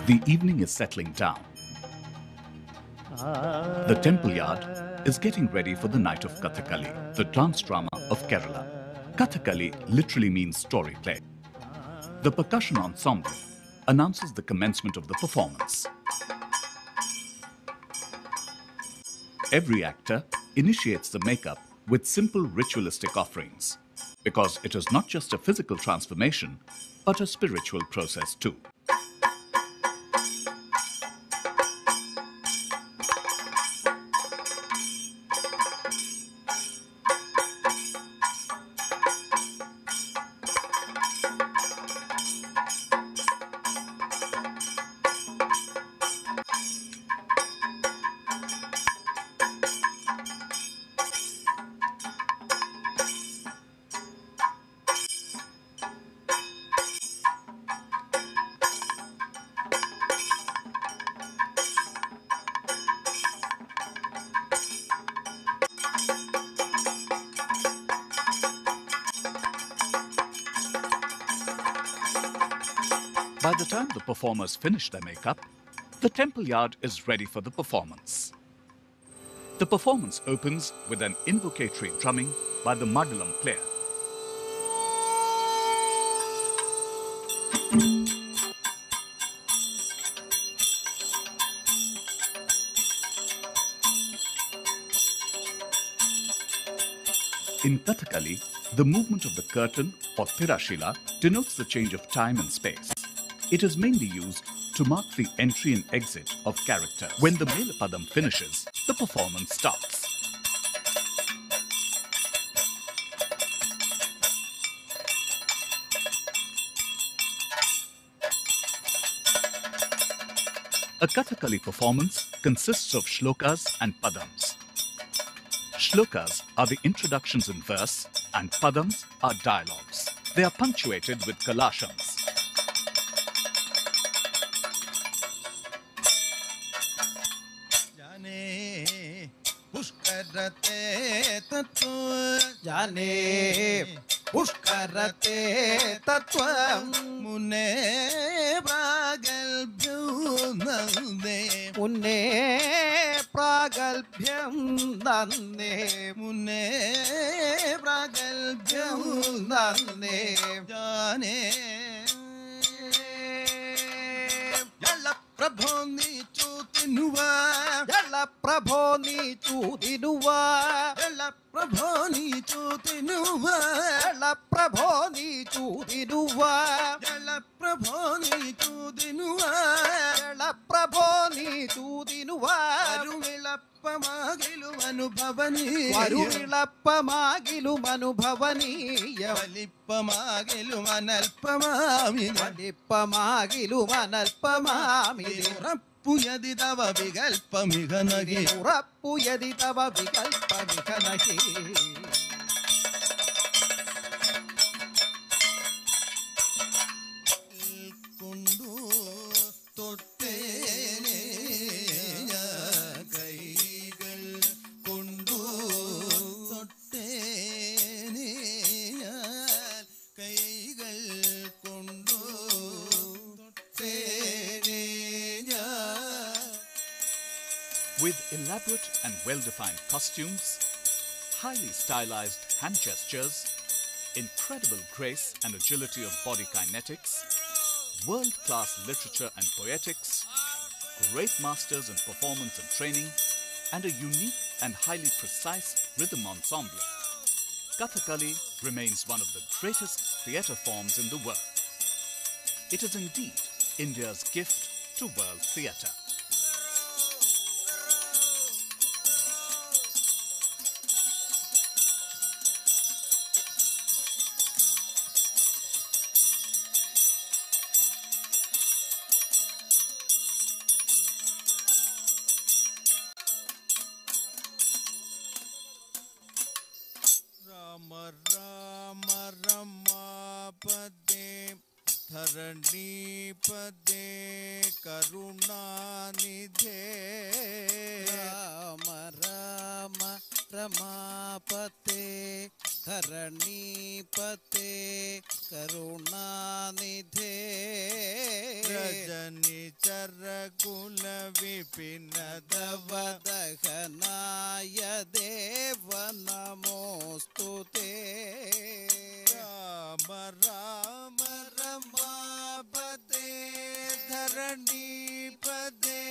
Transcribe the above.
The evening is settling down. The temple yard is getting ready for the night of Kathakali, the dance drama of Kerala. Kathakali literally means story play. The percussion ensemble announces the commencement of the performance. Every actor initiates the makeup with simple ritualistic offerings, because it is not just a physical transformation, but a spiritual process too. By the time the performers finish their makeup, the temple yard is ready for the performance. The performance opens with an invocatory drumming by the Mandalam player. In Kathakali, the movement of the curtain or Tirashila denotes the change of time and space. It is mainly used to mark the entry and exit of characters. When the Melapadam finishes, the performance starts. A Kathakali performance consists of shlokas and padams. Shlokas are the introductions in verse and padams are dialogues. They are punctuated with kalashams. पुष्करते तत्त्वं मुने प्रागल्भ्यं नन्दे मुने प्रागल्भ्यं नन्दे मुने प्रागल्भ्यं नन्दे जाने प्रभो नीचूतिनुवा जला प्रभो नीचूतिनुवा जला प्रभो नीचूतिनुवा जला प्रभो नीचूतिनुवा जला प्रभो नीचूतिनुवा जला प्रभो नीचूतिनुवा वरुविलप्पमागिलु अनुभवनीय वलिप्पमागिलु अनल्पमामि रप्पु यदि तव विकल्पमिह नहि रप्पु यदि तव विकल्पमिह नहि कुंडू तोट्टेने कैगल कुंडू तोट्टेने कैगल कुंडू तोट्टेने. With elaborate and well-defined costumes, highly stylized hand gestures, incredible grace and agility of body kinetics, world-class literature and poetics, great masters in performance and training, and a unique and highly precise rhythm ensemble, Kathakali remains one of the greatest theatre forms in the world. It is indeed India's gift to world theatre. Rama Rama रमापदे धरणीपदे करुणानिधे राम राम रमापते धरणीपते करुणानिधे रजनिचर कुल विपिन दवदहनाय देव नमोस्तुते राम राम रमापते धरणीपदे